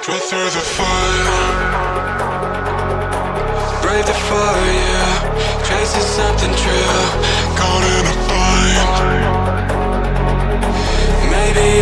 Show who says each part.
Speaker 1: Drive through the fire, brave the fire, yeah. Chasing something true, caught in a bind. Maybe